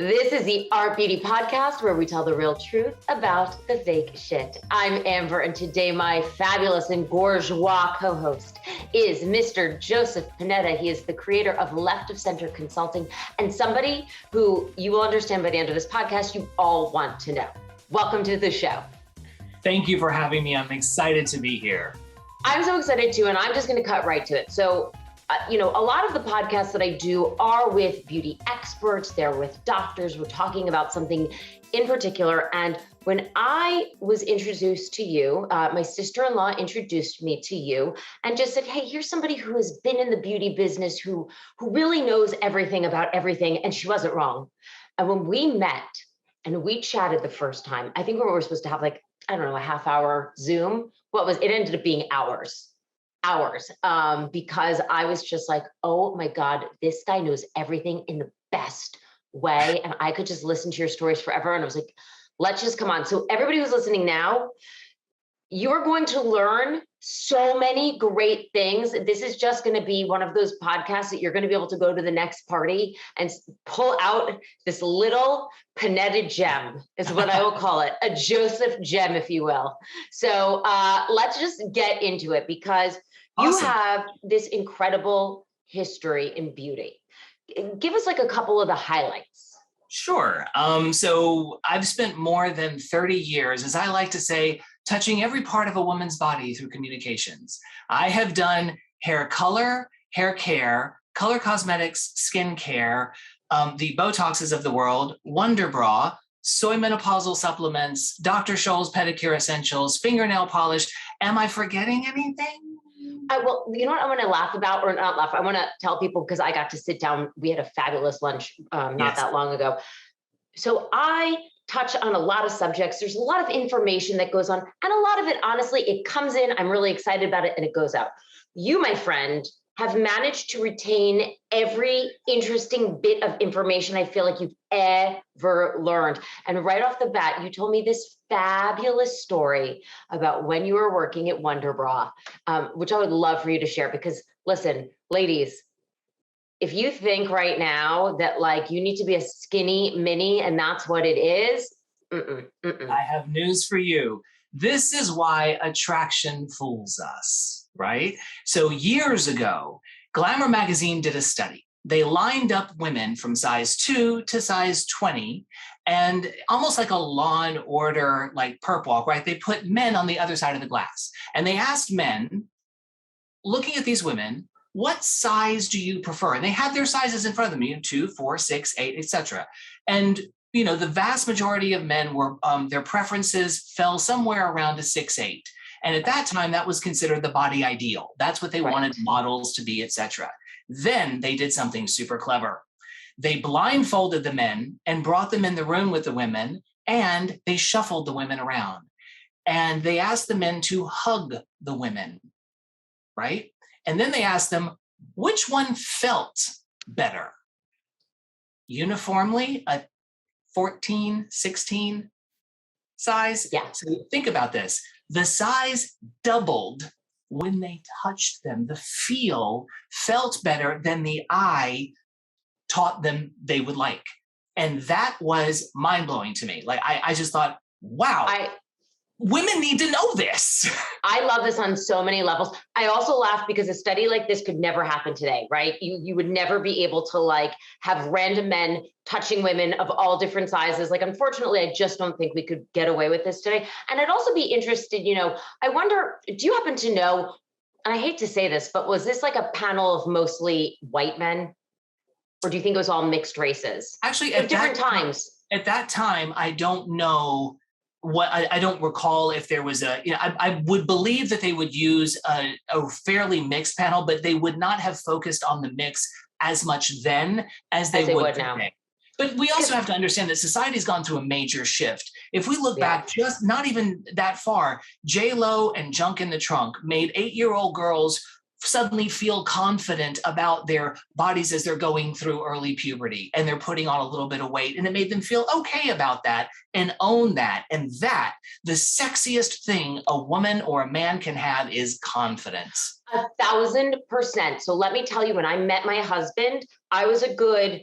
This is the Art Beauty Podcast where we tell the real truth about the fake shit. I'm Amber, and today my fabulous and bourgeois co-host is Mr. Joseph Panetta. He is the creator of Left of Center Consulting and somebody who you will understand by the end of this podcast you all want to know. Welcome to the show. Thank you for having me. I'm excited to be here. I'm so excited too, and I'm just going to cut right to it. So, a lot of the podcasts that I do are with beauty experts. They're with doctors. We're talking about something in particular. And when I was introduced to you, my sister-in-law introduced me to you and just said, hey, here's somebody who has been in the beauty business, who really knows everything about everything. And she wasn't wrong. And when we met and we chatted the first time, I think we were supposed to have a half hour Zoom. It ended up being hours, because I was just like, oh my God, this guy knows everything in the best way. And I could just listen to your stories forever. And I was like, let's just come on. So everybody who's listening now, you're going to learn so many great things. This is just going to be one of those podcasts that you're going to be able to go to the next party and pull out this little Panetta gem, is what I will call it, a Joseph gem, if you will. So let's just get into it, because you have this incredible history in beauty. Give us a couple of the highlights. Sure. So I've spent more than 30 years, as I like to say, touching every part of a woman's body through communications. I have done hair color, hair care, color cosmetics, skin care, the Botoxes of the world, Wonder Bra, soy menopausal supplements, Dr. Scholl's pedicure essentials, fingernail polish. Am I forgetting anything? Well, you know what I want to laugh about, or not laugh, I want to tell people, because I got to sit down. We had a fabulous lunch not that long ago. So I touch on a lot of subjects. There's a lot of information that goes on, and a lot of it, honestly, it comes in, I'm really excited about it, and it goes out. You, my friend, have managed to retain every interesting bit of information I feel like you've ever learned. And right off the bat, you told me this fabulous story about when you were working at Wonder Bra, which I would love for you to share, because listen, ladies, if you think right now that you need to be a skinny mini and that's what it is, I have news for you. This is why attraction fools us, right? So years ago, Glamour magazine did a study. They lined up women from size 2 to size 20, and almost like a Law and Order, perp walk, right? They put men on the other side of the glass. And they asked men, looking at these women, what size do you prefer? And they had their sizes in front of them, 2, 4, 6, 8, etc. And the vast majority of men were, their preferences fell somewhere around a 6'8". And at that time, that was considered the body ideal. That's what they wanted models to be, etc. Then they did something super clever. They blindfolded the men and brought them in the room with the women, and they shuffled the women around. And they asked the men to hug the women, right? And then they asked them, which one felt better? Uniformly, a 14, 16 size? Yeah. So think about this. The size doubled when they touched them. The feel felt better than the eye taught them they would like. And that was mind-blowing to me. I just thought, wow. Women need to know this. I love this on so many levels. I also laugh because a study like this could never happen today, right? You would never be able to have random men touching women of all different sizes. Unfortunately, I just don't think we could get away with this today. And I'd also be interested, I wonder, do you happen to know, and I hate to say this, but was this a panel of mostly white men? Or do you think it was all mixed races? Actually, at different times. At that time, I don't know. I don't recall if there was I would believe that they would use a fairly mixed panel, but they would not have focused on the mix as much then as they would now. today. But we also have to understand that society's gone through a major shift. If we look back just not even that far, J-Lo and Junk in the Trunk made 8-year-old girls suddenly feel confident about their bodies as they're going through early puberty and they're putting on a little bit of weight, and it made them feel okay about that and own that. And that, the sexiest thing a woman or a man can have is confidence. 1,000%. So let me tell you, when I met my husband, I was a good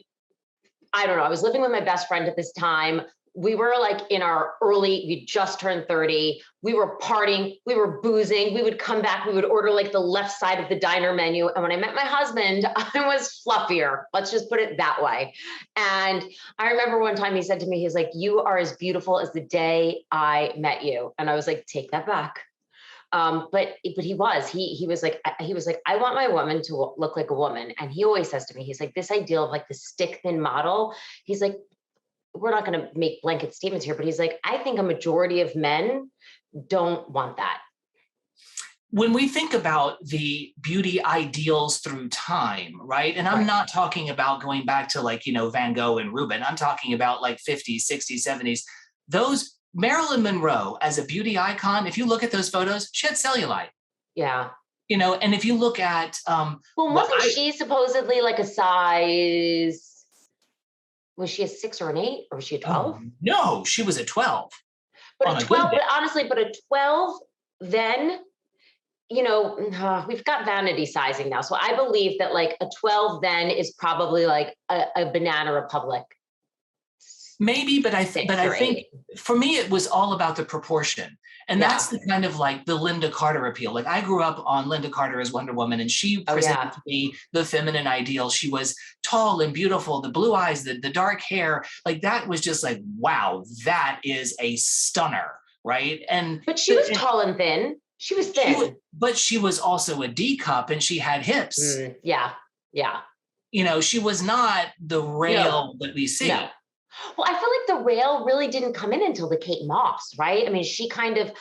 I don't know. I was living with my best friend at this time. We were like in our we just turned 30. We were partying, we were boozing. We would come back, we would order like the left side of the diner menu. And when I met my husband, I was fluffier. Let's just put it that way. And I remember one time he said to me, he's like, "You are as beautiful as the day I met you." And I was like, "Take that back." But he was like, "I want my woman to look like a woman." And he always says to me, he's like, "This ideal of like the stick thin model," he's like, "We're not going to make blanket statements here," but he's like, "I think a majority of men don't want that." When we think about the beauty ideals through time, right? And I'm not talking about going back to like, Van Gogh and Rubin. I'm talking about like 50s, 60s, 70s. Those Marilyn Monroe as a beauty icon, if you look at those photos, she had cellulite. Yeah. And if you look at well, wasn't she supposedly like a size? Was she a 6 or an 8, or was she a 12? No, she was a 12. But a 12, but honestly, but a 12, then, we've got vanity sizing now. So I believe that like a 12 then is probably like a Banana Republic. Maybe, but I think for me, it was all about the proportion. And that's the kind of like the Linda Carter appeal. Like I grew up on Linda Carter as Wonder Woman, and she presented to me the feminine ideal. She was tall and beautiful, the blue eyes, the dark hair. Like that was just like, wow, that is a stunner, right? But she was tall and thin. She was thin. But she was also a D cup, and she had hips. Yeah. She was not the rail that we see. No. Well, I feel like the rail really didn't come in until the Kate Moss, right? I mean, she kind of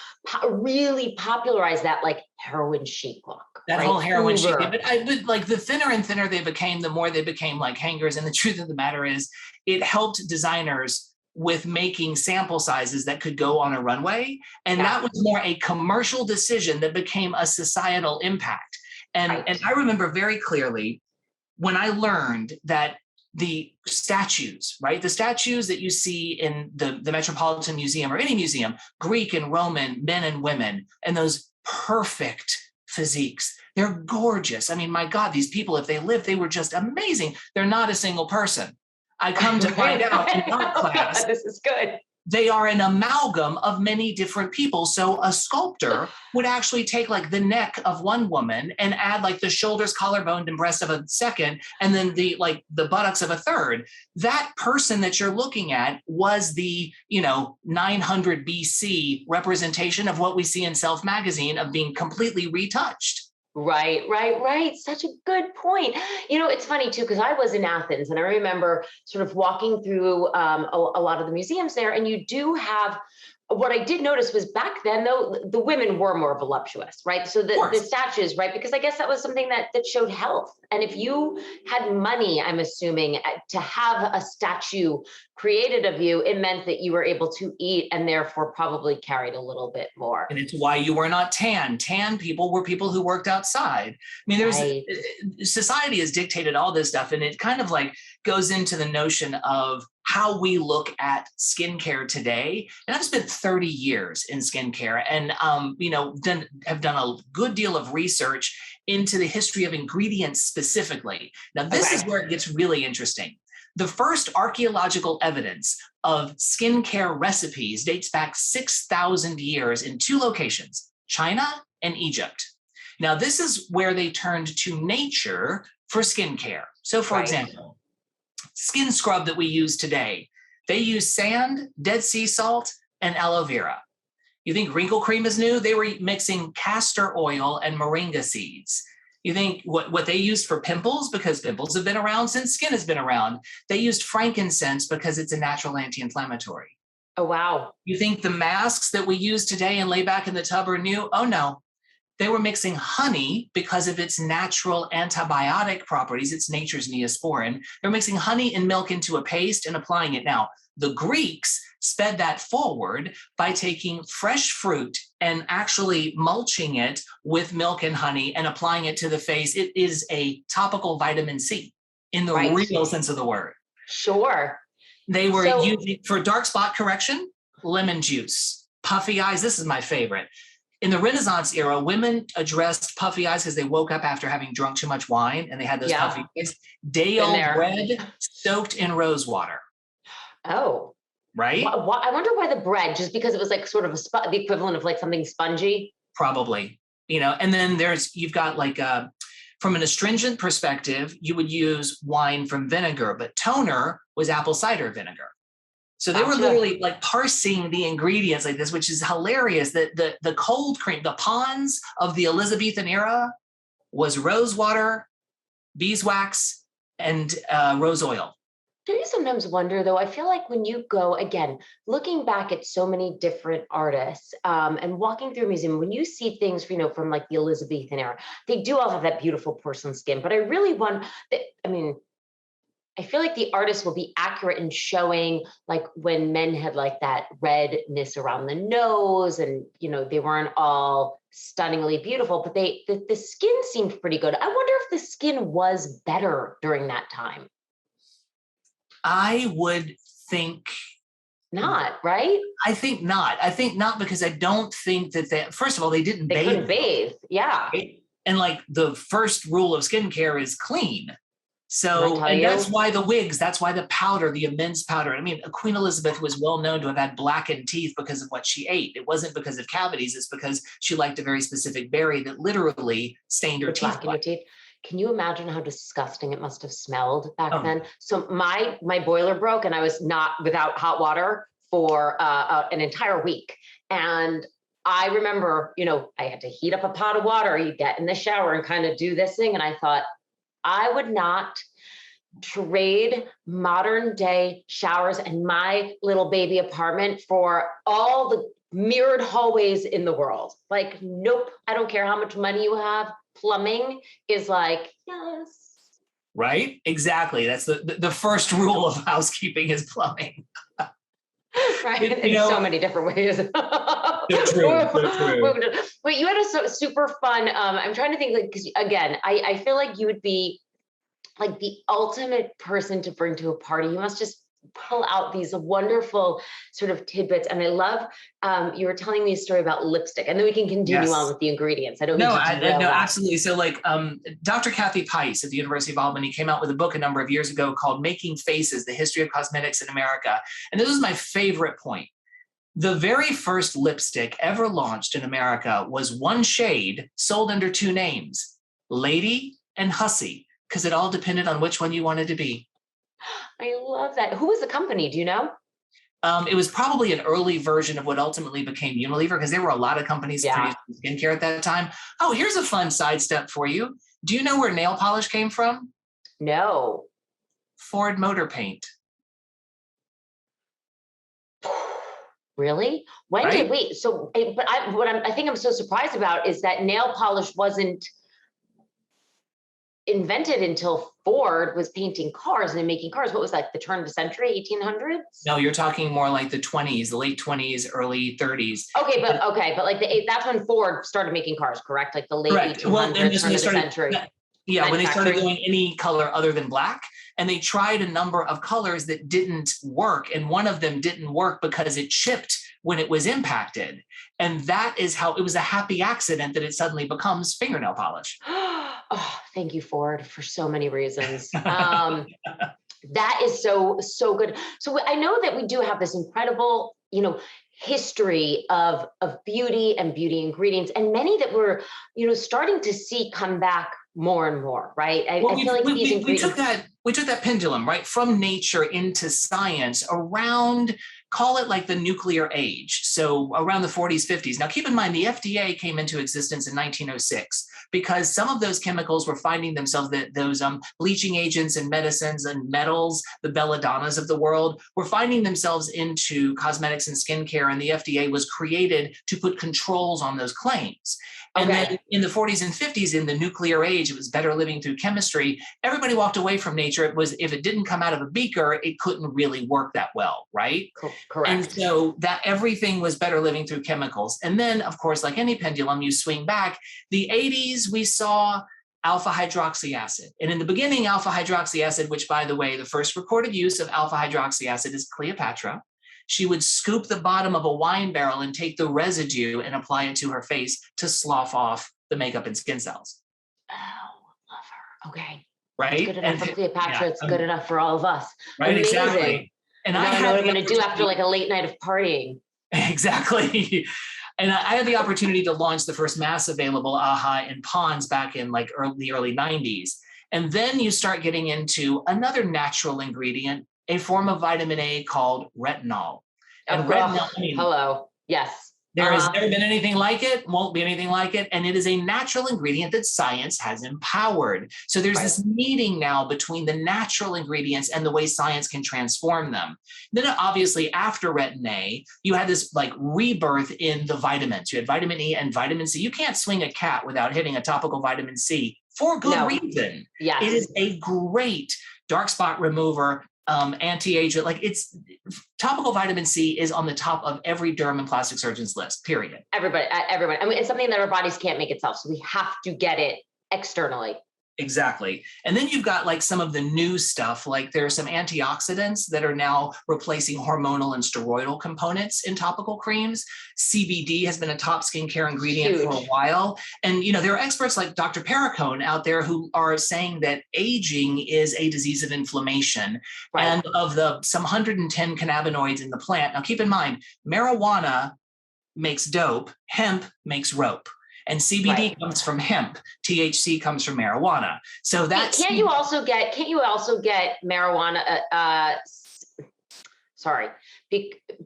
really popularized that like heroin chic look. That whole heroin chic. But like the thinner and thinner they became, the more they became like hangers. And the truth of the matter is, it helped designers with making sample sizes that could go on a runway. And that was more a commercial decision that became a societal impact. And I remember very clearly when I learned that the statues, right? The statues that you see in the Metropolitan Museum or any museum, Greek and Roman men and women, and those perfect physiques. They're gorgeous. I mean, my God, these people, if they lived, they were just amazing. They're not a single person. I come to find out in art class. This is good. They are an amalgam of many different people. So a sculptor would actually take like the neck of one woman and add like the shoulders, collarbone, and breast of a second, and then the buttocks of a third. That person that you're looking at was the 900 BC representation of what we see in Self magazine of being completely retouched. Right. Such a good point. It's funny too, because I was in Athens and I remember sort of walking through a lot of the museums there, and you do have, what I did notice was back then, though, the women were more voluptuous, right? So the statues, right? Because I guess that was something that showed health. And if you had money, I'm assuming, to have a statue created of you, it meant that you were able to eat and therefore probably carried a little bit more. And it's why you were not tan. Tan people were people who worked outside. I mean, society has dictated all this stuff, and it kind of like goes into the notion of how we look at skincare today. And I've spent 30 years in skincare and, have done a good deal of research into the history of ingredients specifically. Now, this is where it gets really interesting. The first archaeological evidence of skincare recipes dates back 6,000 years in 2 locations, China and Egypt. Now, this is where they turned to nature for skincare. So, for example, skin scrub that we use today, they use sand, Dead Sea salt, and aloe vera. You think wrinkle cream is new? They were mixing castor oil and moringa seeds. You think what they used for pimples, because pimples have been around since skin has been around. They used frankincense because it's a natural anti-inflammatory. Oh, wow. You think the masks that we use today and lay back in the tub are new? Oh, no. They were mixing honey because of its natural antibiotic properties. It's nature's Neosporin. They're mixing honey and milk into a paste and applying it. Now, the Greeks sped that forward by taking fresh fruit and actually mulching it with milk and honey and applying it to the face. It is a topical vitamin C in the real sense of the word. Sure. They were using, for dark spot correction, lemon juice, puffy eyes. This is my favorite. In the Renaissance era, women addressed puffy eyes because they woke up after having drunk too much wine and they had those puffy eyes. Day-old bread soaked in rose water. Oh. Right? I wonder why the bread, just because it was like sort of the equivalent of like something spongy? Probably, and then you've got like from an astringent perspective, you would use wine from vinegar, but toner was apple cider vinegar. So they were literally like parsing the ingredients like this, which is hilarious. That the cold cream, the Pond's of the Elizabethan era was rose water, beeswax, and rose oil. Do you sometimes wonder, though, I feel like when you go, again, looking back at so many different artists and walking through a museum, when you see things, from like the Elizabethan era, they do all have that beautiful porcelain skin. But I really want that, I feel like the artist will be accurate in showing like when men had like that redness around the nose and, they weren't all stunningly beautiful, but the skin seemed pretty good. I wonder if the skin was better during that time. I would think not, right? I think not. I think not because I don't think that first of all, they didn't bathe. They couldn't bathe. Yeah. Right? And like the first rule of skincare is clean. So, and that's why the wigs, that's why the powder, the immense powder. Queen Elizabeth was well known to have had blackened teeth because of what she ate. It wasn't because of cavities. It's because she liked a very specific berry that literally stained her teeth. Can you imagine how disgusting it must have smelled back then? So my boiler broke and I was not without hot water for an entire week. And I remember, I had to heat up a pot of water, you get in the shower and kind of do this thing. And I thought, I would not trade modern day showers and my little baby apartment for all the mirrored hallways in the world. Like, nope, I don't care how much money you have. Plumbing is like, yes. Right? Exactly. That's the first rule of housekeeping is plumbing. Right. In so many different ways. True. But you had a super fun, I'm trying to think, because again, I feel like you would be like the ultimate person to bring to a party. You must just pull out these wonderful sort of tidbits. And I love, you were telling me a story about lipstick, and then we can continue on with the ingredients. I don't No, absolutely. So like Dr. Kathy Pice at the University of Albany came out with a book a number of years ago called Making Faces, The History of Cosmetics in America. And this is my favorite point. The very first lipstick ever launched in America was one shade sold under two names, Lady and Hussy, because it all depended on which one you wanted to be. I love that. Who was the company? Do you know? It was probably an early version of what ultimately became Unilever, because there were a lot of companies producing skincare at that time. Oh, here's a fun sidestep for you. Do you know where nail polish came from? No. Ford Motor Paint. Really? When did we? So, but I think I'm so surprised about is that nail polish wasn't invented until Ford was painting cars and making cars. What was that, the turn of the century, 1800s? No, you're talking more like the 20s, the late 20s, early 30s. Okay, but like that's when Ford started making cars, correct? Like the late 1800s, turn of the century. Yeah, when they started going any color other than black, and they tried a number of colors that didn't work, and one of them didn't work because it chipped when it was impacted. And that is how it was a happy accident that it suddenly becomes fingernail polish. Oh, thank you, Ford, for so many reasons. That is so good. So I know that we do have this incredible, history of beauty and beauty ingredients, and many that we're, starting to see come back more and more, right? I feel like these ingredients. We took that pendulum, right, from nature into science around, call it like the nuclear age. So around the 40s, 50s. Now, keep in mind, the FDA came into existence in 1906 because some of those chemicals were finding themselves, that those bleaching agents and medicines and metals, the belladonnas of the world, were finding themselves into cosmetics and skincare. And the FDA was created to put controls on those claims. And then in the 40s and 50s, in the nuclear age, it was better living through chemistry. Everybody walked away from nature. It was, if it didn't come out of a beaker, it couldn't really work that well, right? Correct. And so that everything was better living through chemicals. And then, of course, like any pendulum, you swing back. The 80s, we saw alpha hydroxy acid. And in the beginning, alpha hydroxy acid, which, by the way, the first recorded use of alpha hydroxy acid is Cleopatra. she would scoop the bottom of a wine barrel and take the residue and apply it to her face to slough off the makeup and skin cells. Oh, love her. Okay. Right? It's good enough for Cleopatra. Yeah, it's good enough for all of us. Right, Amazing. exactly. And now I know what I'm going to do after like a late night of partying. Exactly. And I had the opportunity to launch the first mass available AHA in Pond's back in like the early 90s. And then you start getting into another natural ingredient, a form of vitamin A called retinol. And retinol, hello. Yes. There has never been anything like it, won't be anything like it. And it is a natural ingredient that science has empowered. So there's this meeting now between the natural ingredients and the way science can transform them. Then obviously after retin A, you had this like rebirth in the vitamins. You had vitamin E and vitamin C. You can't swing a cat without hitting a topical vitamin C for good reason. Yes. It is a great dark spot remover, anti-aging, like it's topical vitamin C is on the top of every derm and plastic surgeon's list, period. Everybody. I mean, it's something that our bodies can't make itself. So we have to get it externally. Exactly. And then you've got like some of the new stuff, like there are some antioxidants that are now replacing hormonal and steroidal components in topical creams. CBD has been a top skincare ingredient for a while. And, you know, there are experts like Dr. Perricone out there who are saying that aging is a disease of inflammation. And of the some 110 cannabinoids in the plant. Now, keep in mind, marijuana makes dope, hemp makes rope. And CBD comes from hemp. THC comes from marijuana. So that's can't you also get marijuana? Sorry,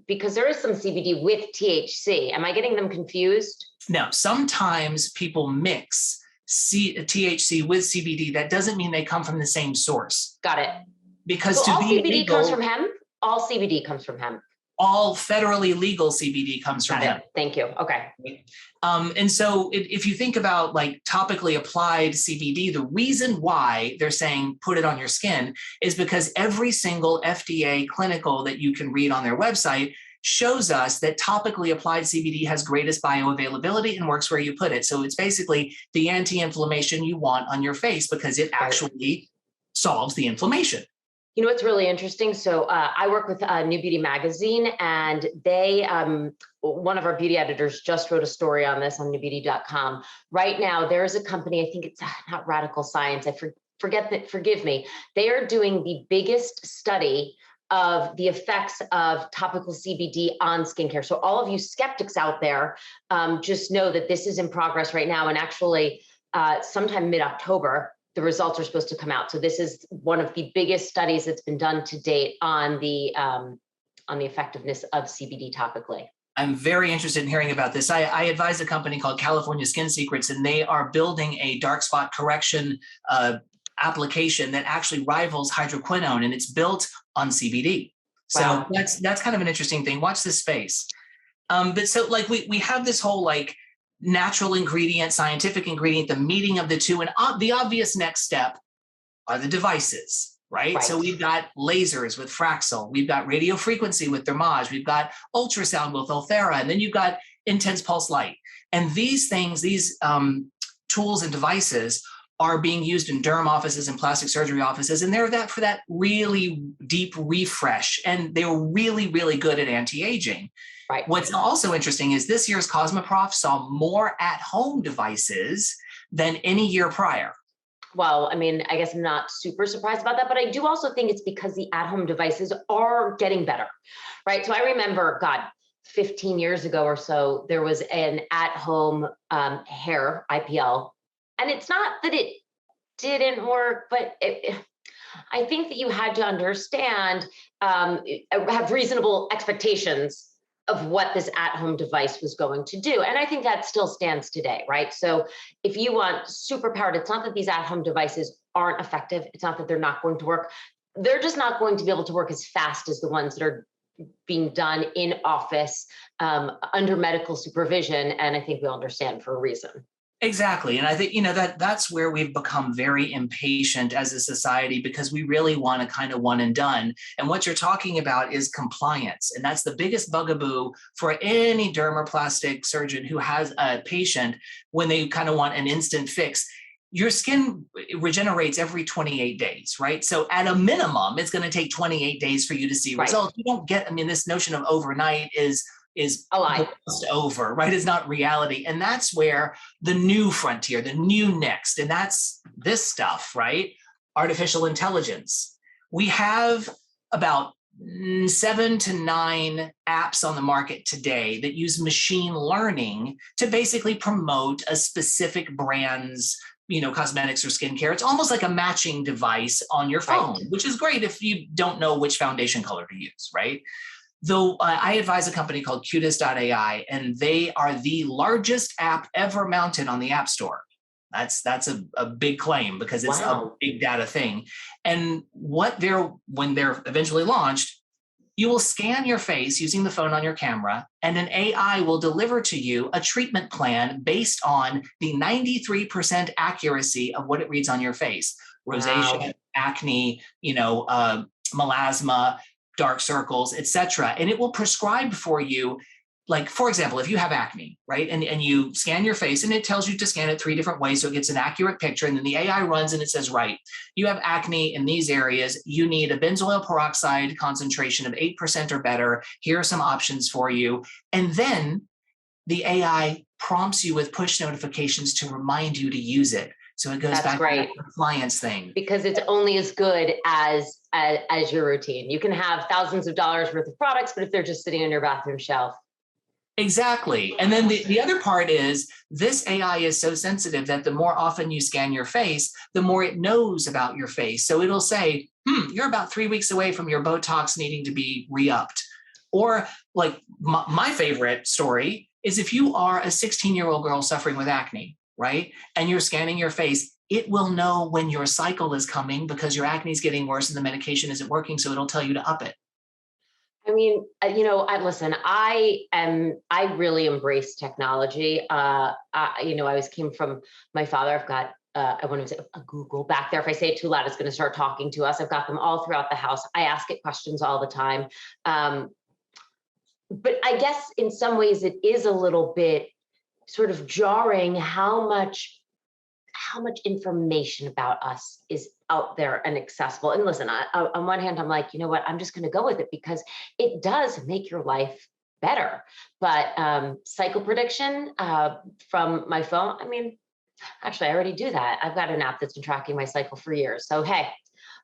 because there is some CBD with THC. Am I getting them confused? No, sometimes people mix THC with CBD. That doesn't mean they come from the same source. Got it. Because so all CBD comes from hemp. All CBD comes from hemp. All federally legal CBD comes from hemp. Thank you. Okay. And so if you think about like topically applied CBD, the reason why they're saying put it on your skin is because every single FDA clinical that you can read on their website shows us that topically applied CBD has greatest bioavailability and works where you put it. So it's basically the anti-inflammation you want on your face because it actually solves the inflammation. You know what's really interesting? So I work with New Beauty Magazine, and they, one of our beauty editors just wrote a story on this on newbeauty.com. Right now, there is a company, I think it's not Radical Science, forgive me. They are doing the biggest study of the effects of topical CBD on skincare. So all of you skeptics out there, just know that this is in progress right now. And actually, sometime mid-October, the results are supposed to come out. So this is one of the biggest studies that's been done to date on the effectiveness of CBD topically. I'm very interested in hearing about this. I advise a company called California Skin Secrets, and they are building a dark spot correction application that actually rivals hydroquinone, and it's built on CBD. So that's kind of an interesting thing. Watch this space. But so like we have this whole like natural ingredient, scientific ingredient, the meeting of the two. And the obvious next step are the devices, right? So we've got lasers with Fraxel. We've got radio frequency with Thermage. We've got ultrasound with Ulthera. And then you've got intense pulse light. And these things, these tools and devices are being used in derm offices and plastic surgery offices. And they're for that really deep refresh. And they're really, really good at anti-aging. Right. What's also interesting is this year's Cosmoprof saw more at-home devices than any year prior. Well, I mean, I guess I'm not super surprised about that, but I do also think it's because the at-home devices are getting better, right? So I remember, 15 years ago or so, there was an at-home hair IPL, and it's not that it didn't work, but I think that you had to understand, have reasonable expectations of what this at-home device was going to do. And I think that still stands today, right? So if you want super powered, it's not that these at-home devices aren't effective. It's not that they're not going to work. They're just not going to be able to work as fast as the ones that are being done in office under medical supervision. And I think we all understand for a reason. Exactly. And I think, that's where we've become very impatient as a society because we really want to kind of one and done. And what you're talking about is compliance. And that's the biggest bugaboo for any dermoplastic surgeon who has a patient when they kind of want an instant fix. your skin regenerates every 28 days, right? So at a minimum, it's going to take 28 days for you to see results. You don't get, I mean, this notion of overnight is a lie. Over, right? It's not reality. And that's where the new frontier, the new next, and that's this stuff, right? Artificial intelligence. We have about 7 to 9 apps on the market today that use machine learning to basically promote a specific brand's, cosmetics or skincare. It's almost like a matching device on your phone, which is great if you don't know which foundation color to use, right? Though I advise a company called Cutest AI, and they are the largest app ever mounted on the App Store. That's a big claim because it's a big data thing. And when they're eventually launched, you will scan your face using the phone on your camera, and an AI will deliver to you a treatment plan based on the 93% accuracy of what it reads on your face. Rosacea, acne, melasma, dark circles, etc. And it will prescribe for you, like, for example, if you have acne, right? And you scan your face and it tells you to scan it 3 different ways so it gets an accurate picture. And then the AI runs and it says, right, you have acne in these areas. You need a benzoyl peroxide concentration of 8% or better. Here are some options for you. And then the AI prompts you with push notifications to remind you to use it. So it goes back to the compliance thing. Because it's only as good as your routine. You can have thousands of dollars worth of products, but if they're just sitting on your bathroom shelf. Exactly. And then the other part is this AI is so sensitive that the more often you scan your face, the more it knows about your face. So it'll say, you're about 3 weeks away from your Botox needing to be re-upped. Or like my favorite story is if you are a 16-year-old girl suffering with acne, right? And you're scanning your face, it will know when your cycle is coming because your acne is getting worse and the medication isn't working. So it'll tell you to up it. I mean, I really embrace technology. I came from my father. I've got, I want to say a Google back there. If I say it too loud, it's going to start talking to us. I've got them all throughout the house. I ask it questions all the time. But I guess in some ways it is a little bit sort of jarring how much information about us is out there and accessible. And listen, on one hand, I'm like, you know what, I'm just going to go with it because it does make your life better. But cycle prediction from my phone, I mean, actually, I already do that. I've got an app that's been tracking my cycle for years. So, hey,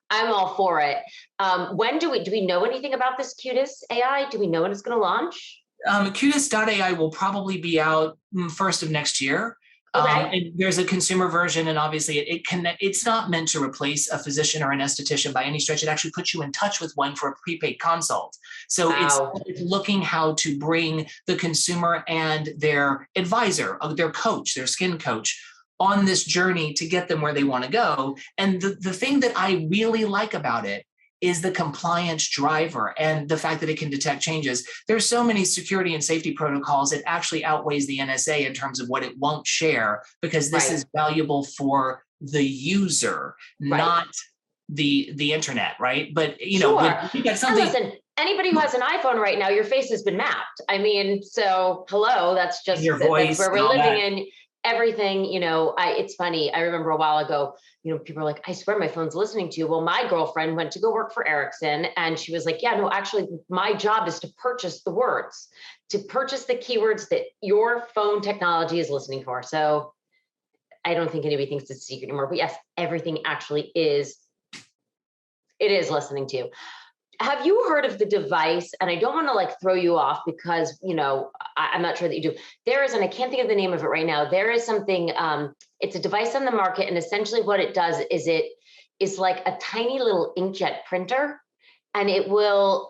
I'm all for it. When do we know anything about this Cutest AI? Do we know when it's going to launch? Cutest AI will probably be out first of next year. And there's a consumer version, and obviously it's not meant to replace a physician or an esthetician by any stretch. It actually puts you in touch with one for a prepaid consult. So it's looking how to bring the consumer and their advisor, their coach, their skin coach, on this journey to get them where they want to go. And the thing that I really like about it is the compliance driver and the fact that it can detect changes. There's so many security and safety protocols, it actually outweighs the NSA in terms of what it won't share, because this is valuable for the user, not the internet, right? But you know, you got something. And listen, anybody who has an iPhone right now, your face has been mapped. I mean, so hello, that's just your voice, that's where we're living in. Everything, it's funny. I remember a while ago, people are like, I swear my phone's listening to you. Well, my girlfriend went to go work for Ericsson and she was like, yeah, no, actually my job is to purchase the words, to purchase the keywords that your phone technology is listening for. So I don't think anybody thinks it's a secret anymore, but yes, everything actually is listening to you. Have you heard of the device? And I don't want to throw you off because, I'm not sure that you do. There is, and I can't think of the name of it right now. There is something, it's a device on the market. And essentially what it does is it is like a tiny little inkjet printer, and it will,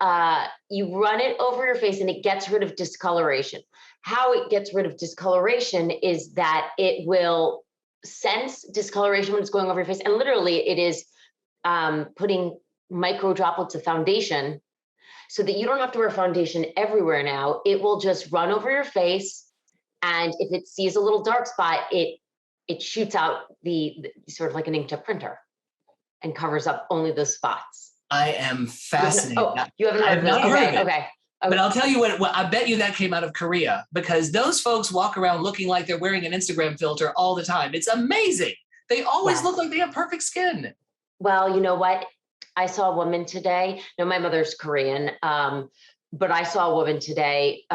you run it over your face and it gets rid of discoloration. How it gets rid of discoloration is that it will sense discoloration when it's going over your face. And literally it is putting micro droplets of foundation so that you don't have to wear foundation everywhere now. It will just run over your face. And if it sees a little dark spot, it shoots out the sort of like an inkjet printer and covers up only the spots. I am fascinated. You haven't heard of this? Okay. But I'll tell you what, I bet you that came out of Korea, because those folks walk around looking like they're wearing an Instagram filter all the time. It's amazing. They always look Yes. like they have perfect skin. Well, you know what? I saw a woman today. No, my mother's Korean, but I saw a woman today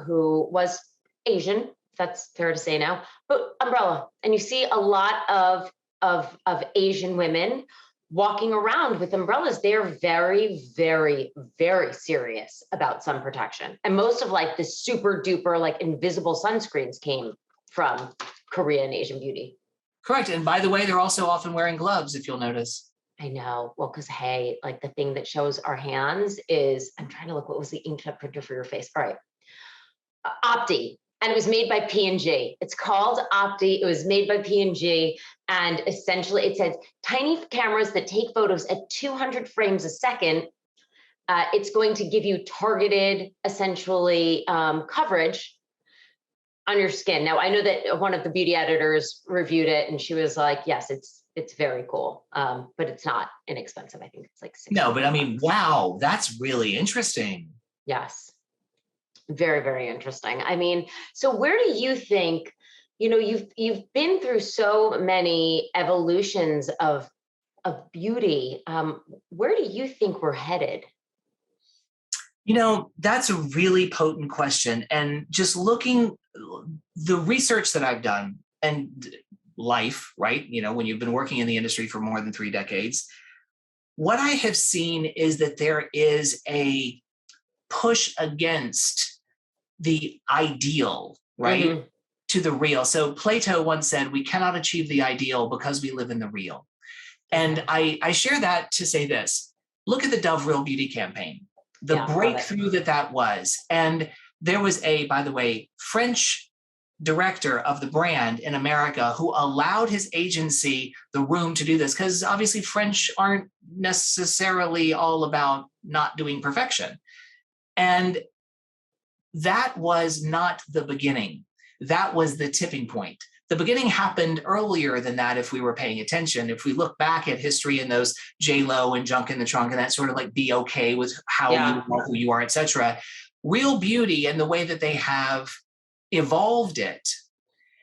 who was Asian, if that's fair to say now, but umbrella. And you see a lot of Asian women walking around with umbrellas. They're very, very, very serious about sun protection. And most of like the super duper like invisible sunscreens came from Korean Asian beauty. Correct. And by the way, they're also often wearing gloves, if you'll notice. I know. Well, because hey, like the thing that shows our hands is, I'm trying to look, what was the inkjet printer for your face? All right. Opti. And it was made by P&G. It's called Opti. It was made by P&G. And essentially it says tiny cameras that take photos at 200 frames a second. It's going to give you targeted, essentially, coverage on your skin. Now, I know that one of the beauty editors reviewed it and she was like, yes, it's very cool, but it's not inexpensive. I think it's like $60. No, but I mean, wow, that's really interesting. Yes, very, very interesting. I mean, so where do you think, you've been through so many evolutions of beauty. Where do you think we're headed? That's a really potent question. And just looking, the research that I've done and life, right? When you've been working in the industry for more than 3 decades, what I have seen is that there is a push against the ideal, right? Mm-hmm. To the real. So Plato once said, we cannot achieve the ideal because we live in the real. And I share that to say this: look at the Dove Real Beauty campaign, the breakthrough that was. And there was by the way, French director of the brand in America who allowed his agency the room to do this, because obviously French aren't necessarily all about not doing perfection. And that was not the beginning. That was the tipping point. The beginning happened earlier than that if we were paying attention. If we look back at history and those J-Lo and Junk in the Trunk and that sort of like be okay with how you are, who you are, et cetera, real beauty and the way that they have evolved it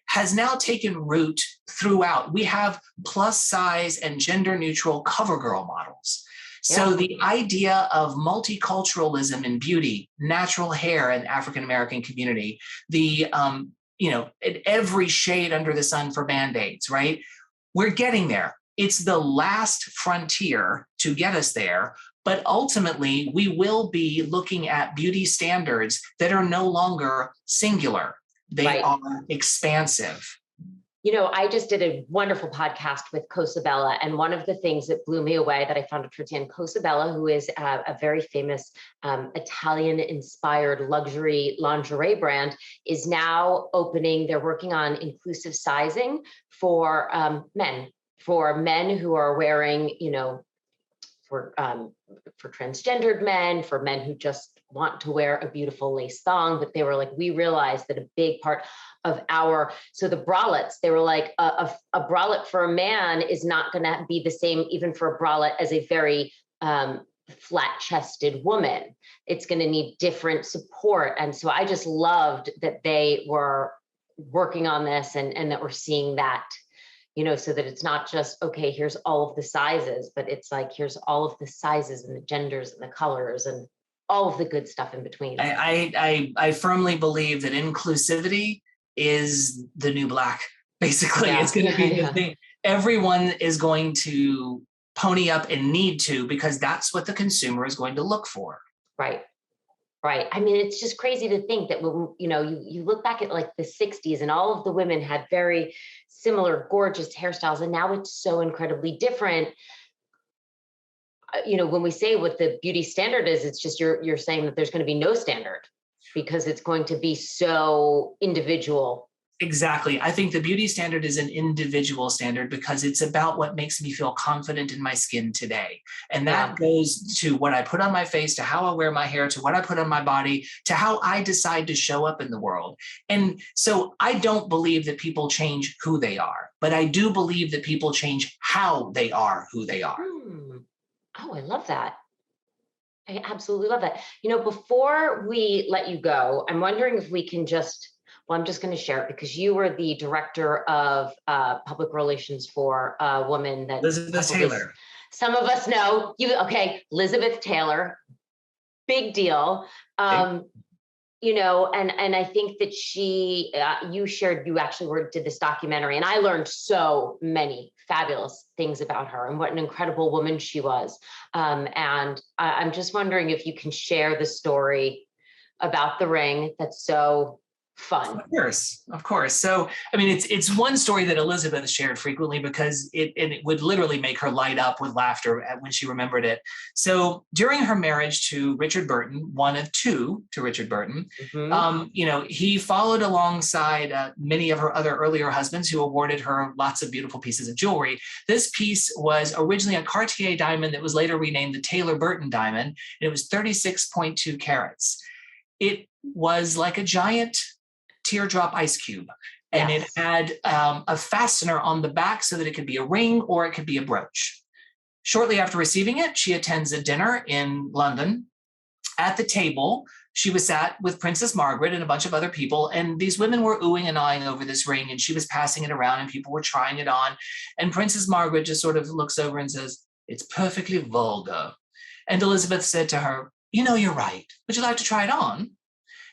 has now taken root throughout. We have plus size and gender neutral CoverGirl models. So the idea of multiculturalism in beauty, natural hair in the African-American community, the every shade under the sun for Band-Aids, right? We're getting there. It's the last frontier to get us there. But ultimately, we will be looking at beauty standards that are no longer singular. They are expansive. I just did a wonderful podcast with Cosabella, and one of the things that blew me away that I found at Tritian, Cosabella, who is a very famous Italian-inspired luxury lingerie brand, is now opening. They're working on inclusive sizing for men who are wearing, for transgendered men, for men who just want to wear a beautiful lace thong. But they were like, we realized that a big part of so the bralettes, they were like, a bralette for a man is not going to be the same, even for a bralette as a very flat-chested woman. It's going to need different support. And so I just loved that they were working on this and that we're seeing that, so that it's not just, okay, here's all of the sizes, but it's like, here's all of the sizes and the genders and the colors and all of the good stuff in between. I firmly believe that inclusivity is the new black. Basically, it's going to be the thing. Everyone is going to pony up and need to, because that's what the consumer is going to look for. Right. I mean, it's just crazy to think that when, you look back at like the 60s and all of the women had very similar, gorgeous hairstyles. And now it's so incredibly different. When we say what the beauty standard is, it's just, you're saying that there's going to be no standard because it's going to be so individual. Exactly. I think the beauty standard is an individual standard because it's about what makes me feel confident in my skin today. And that goes to what I put on my face, to how I wear my hair, to what I put on my body, to how I decide to show up in the world. And so I don't believe that people change who they are, but I do believe that people change how they are who they are. Oh, I love that. I absolutely love that. Before we let you go, I'm wondering if we can just Well, I'm just going to share it because you were the director of public relations for a woman that Elizabeth Taylor. Some of us know you. Okay, Elizabeth Taylor, big deal. You know, and I think that you actually did this documentary, and I learned so many fabulous things about her and what an incredible woman she was. And I'm just wondering if you can share the story about the ring that's so fun. Of course. So, I mean, it's one story that Elizabeth shared frequently because it would literally make her light up with laughter when she remembered it. So during her marriage to Richard Burton, one of two to Richard Burton, you know, he followed alongside many of her other earlier husbands who awarded her lots of beautiful pieces of jewelry. This piece was originally a Cartier diamond that was later renamed the Taylor Burton diamond. And it was 36.2 carats. It was like a giant teardrop ice cube, and it had a fastener on the back so that it could be a ring or it could be a brooch. Shortly after receiving it, she attends a dinner in London. At the table, she was sat with Princess Margaret and a bunch of other people, and these women were oohing and eyeing over this ring, and she was passing it around and people were trying it on, and Princess Margaret just sort of looks over and says, "It's perfectly vulgar." And Elizabeth said to her, "You know, you're right. Would you like to try it on?"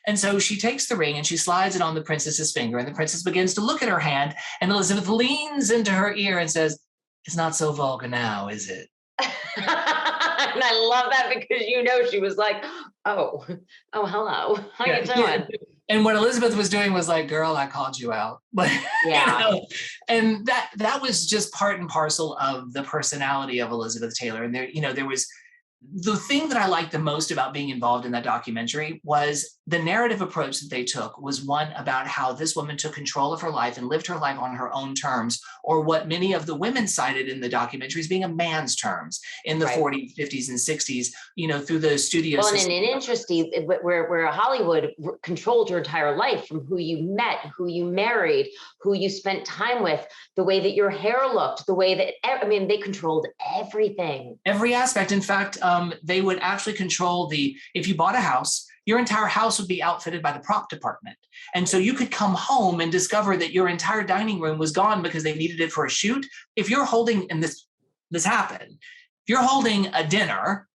And so she takes the ring and she slides it on the princess's finger, and the princess begins to look at her hand, and Elizabeth leans into her ear and says, "It's not so vulgar now, is it?" And I love that because, you know, she was like, oh, hello. How you doing? And what Elizabeth was doing was like, "Girl, I called you out." But yeah. You know, and that was just part and parcel of the personality of Elizabeth Taylor. And there, you know, there was the thing that I liked the most about being involved in that documentary was the narrative approach that they took was one about how this woman took control of her life and lived her life on her own terms, or what many of the women cited in the documentary as being a man's terms in the 40s, 50s, and 60s, you know, through the studio system. And in an industry where Hollywood controlled your entire life, from who you met, who you married, who you spent time with, the way that your hair looked, the way that, I mean, they controlled everything. Every aspect. In fact, they would actually control if you bought a house, your entire house would be outfitted by the prop department. And so you could come home and discover that your entire dining room was gone because they needed it for a shoot. If you're holding, and this happened, if you're holding a dinner,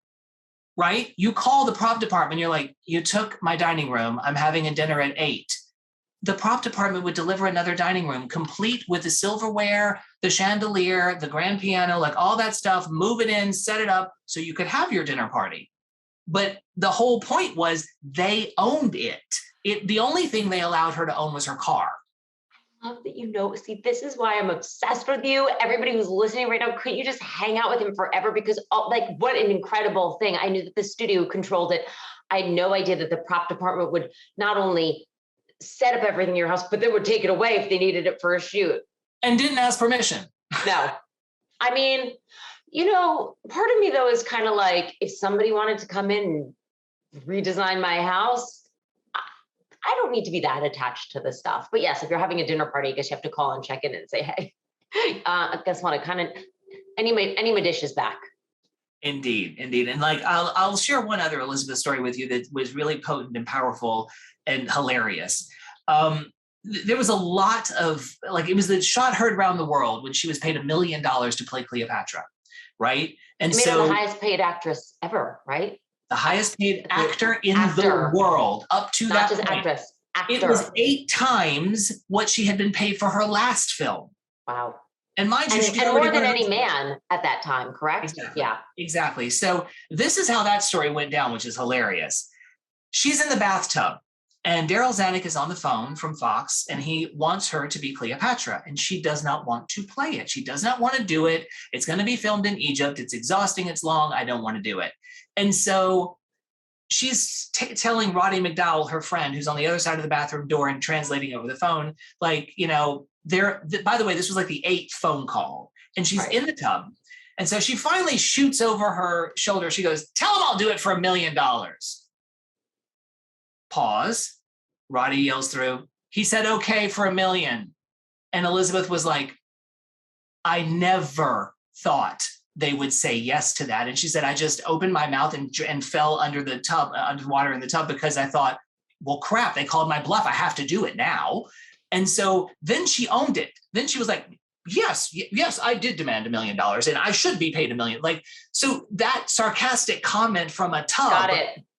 right? You call the prop department, you're like, "You took my dining room, I'm having a dinner at 8. The prop department would deliver another dining room complete with the silverware, the chandelier, the grand piano, like all that stuff, move it in, set it up so you could have your dinner party. But the whole point was they owned it. The only thing they allowed her to own was her car. I love that, you know, see, this is why I'm obsessed with you. Everybody who's listening right now, couldn't you just hang out with him forever? Because like, what an incredible thing. I knew that the studio controlled it. I had no idea that the prop department would not only set up everything in your house, but they would take it away if they needed it for a shoot. And didn't ask permission. No. I mean, you know, part of me though is kind of like, if somebody wanted to come in and redesign my house, I don't need to be that attached to the stuff. But yes, if you're having a dinner party, I guess you have to call and check in and say, "Hey, guess what? I need my dishes back." Indeed. And like, I'll share one other Elizabeth story with you that was really potent and powerful and hilarious. There was a lot of, like, it was the shot heard around the world when she was paid $1 million to play Cleopatra, right? And made her the highest paid actress ever, right? The highest paid actor in the world up to that point. Not just actress, actor. It was 8 times what she had been paid for her last film. Wow. And mind you, and more than any man at that time, correct? Exactly. Yeah. Exactly. So this is how that story went down, which is hilarious. She's in the bathtub, and Daryl Zanuck is on the phone from Fox, and he wants her to be Cleopatra, and she does not want to play it. She does not want to do it. It's going to be filmed in Egypt. It's exhausting. It's long. I don't want to do it. And so she's telling Roddy McDowell, her friend, who's on the other side of the bathroom door and translating over the phone, like, you know, by the way, this was like the 8th phone call, and she's in the tub. And so she finally shoots over her shoulder. She goes, "Tell him I'll do it for $1 million. Pause. Roddy yells through, "He said, okay, for $1 million. And Elizabeth was like, "I never thought they would say yes to that." And she said, "I just opened my mouth and fell under the tub, underwater in the tub, because I thought, well, crap, they called my bluff. I have to do it now. And so then she owned it. Then she was like, yes, I did demand $1 million and I should be paid $1 million. Like, so that sarcastic comment from a tub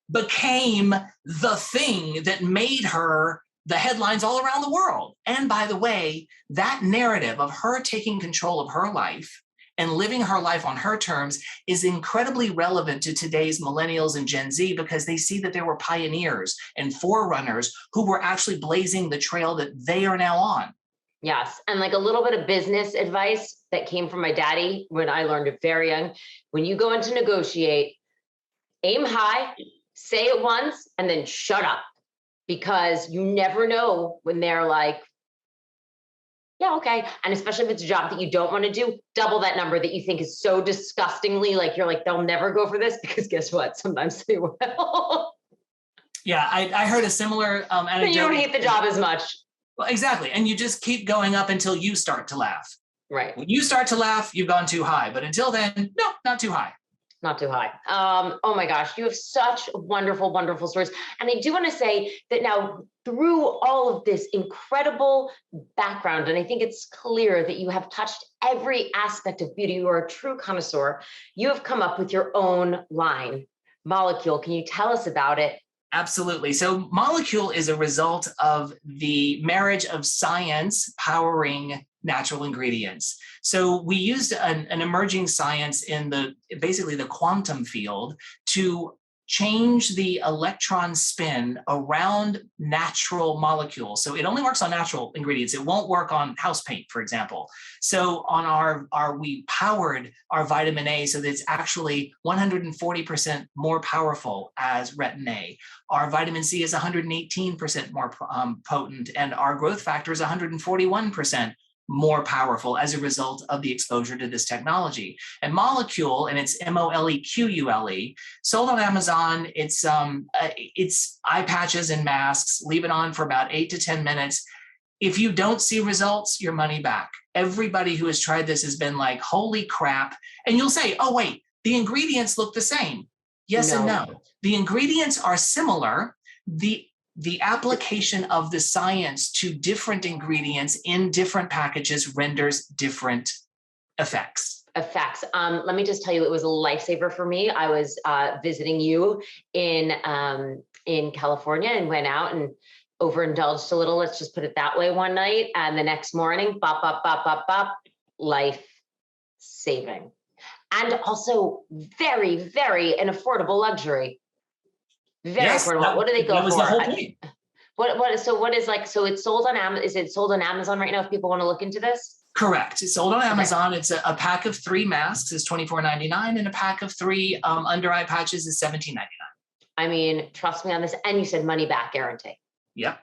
became the thing that made her the headlines all around the world. And by the way, that narrative of her taking control of her life and living her life on her terms is incredibly relevant to today's millennials and Gen Z, because they see that there were pioneers and forerunners who were actually blazing the trail that they are now on. Yes. And like a little bit of business advice that came from my daddy when I learned it very young. When you go in to negotiate, aim high, say it once, and then shut up, because you never know when they're like, yeah, okay. And especially if it's a job that you don't want to do, double that number that you think is so disgustingly, like, you're like, they'll never go for this, because guess what? Sometimes they will. Yeah, I heard a similar anecdote. You don't hate the job as much. Well, exactly. And you just keep going up until you start to laugh. Right. When you start to laugh, you've gone too high. But until then, no, not too high. Not too high. Oh my gosh, you have such wonderful, wonderful stories. And I do want to say that now, through all of this incredible background, and I think it's clear that you have touched every aspect of beauty. You are a true connoisseur. You have come up with your own line, Molequle. Can you tell us about it? Absolutely. So Molequle is a result of the marriage of science powering natural ingredients. So we used an emerging science in basically the quantum field to change the electron spin around natural molecules. So it only works on natural ingredients. It won't work on house paint, for example. So on we powered our vitamin A so that it's actually 140% more powerful as retin A. Our vitamin C is 118% more potent, and our growth factor is 141% more powerful as a result of the exposure to this technology. And Molequle, and it's Molequle, sold on Amazon. It's eye patches and masks. Leave it on for about 8 to 10 minutes. If you don't see results, your money back. Everybody who has tried this has been like, holy crap. And you'll say, oh, wait, the ingredients look the same. Yes and no. The ingredients are similar. The application of the science to different ingredients in different packages renders different effects. Let me just tell you, it was a lifesaver for me. I was visiting you in California and went out and overindulged a little, let's just put it that way, one night. And the next morning, life saving. And also very, very an affordable luxury. Very affordable. What do they go for? The whole point. So it's sold on Amazon. Is it sold on Amazon right now if people want to look into this? Correct. It's sold on Amazon. Okay. It's a pack of 3 masks is $24.99, and a pack of 3 under eye patches is $17.99. I mean, trust me on this. And you said money back guarantee. Yep.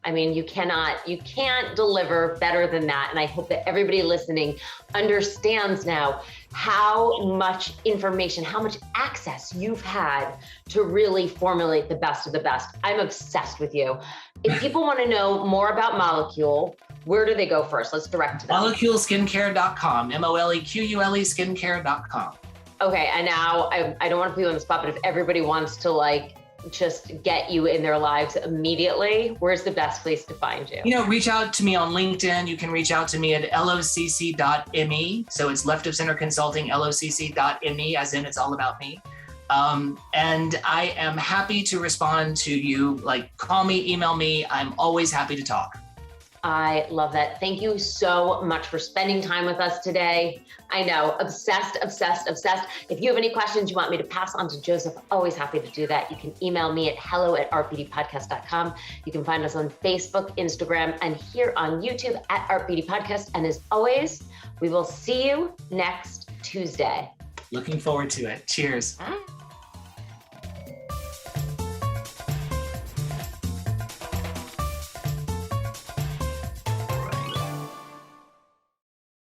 I mean, you can't deliver better than that. And I hope that everybody listening understands now how much information, how much access you've had to really formulate the best of the best. I'm obsessed with you. If people want to know more about Molequle, where do they go first? Let's direct to them. Molequleskincare.com, Molequle skincare.com. Okay. And now I don't want to put you on the spot, but if everybody wants to just get you in their lives immediately, where's the best place to find you? Reach out to me on LinkedIn. You can reach out to me at locc.me. So it's Left of Center Consulting, locc.me, as in it's all about me. And I am happy to respond to you. Call me, email me. I'm always happy to talk. I love that. Thank you so much for spending time with us today. I know, obsessed. If you have any questions you want me to pass on to Joseph, always happy to do that. You can email me at hello@artbeautypodcast.com. You can find us on Facebook, Instagram, and here on YouTube at Art Beauty Podcast. And as always, we will see you next Tuesday. Looking forward to it. Cheers. Bye.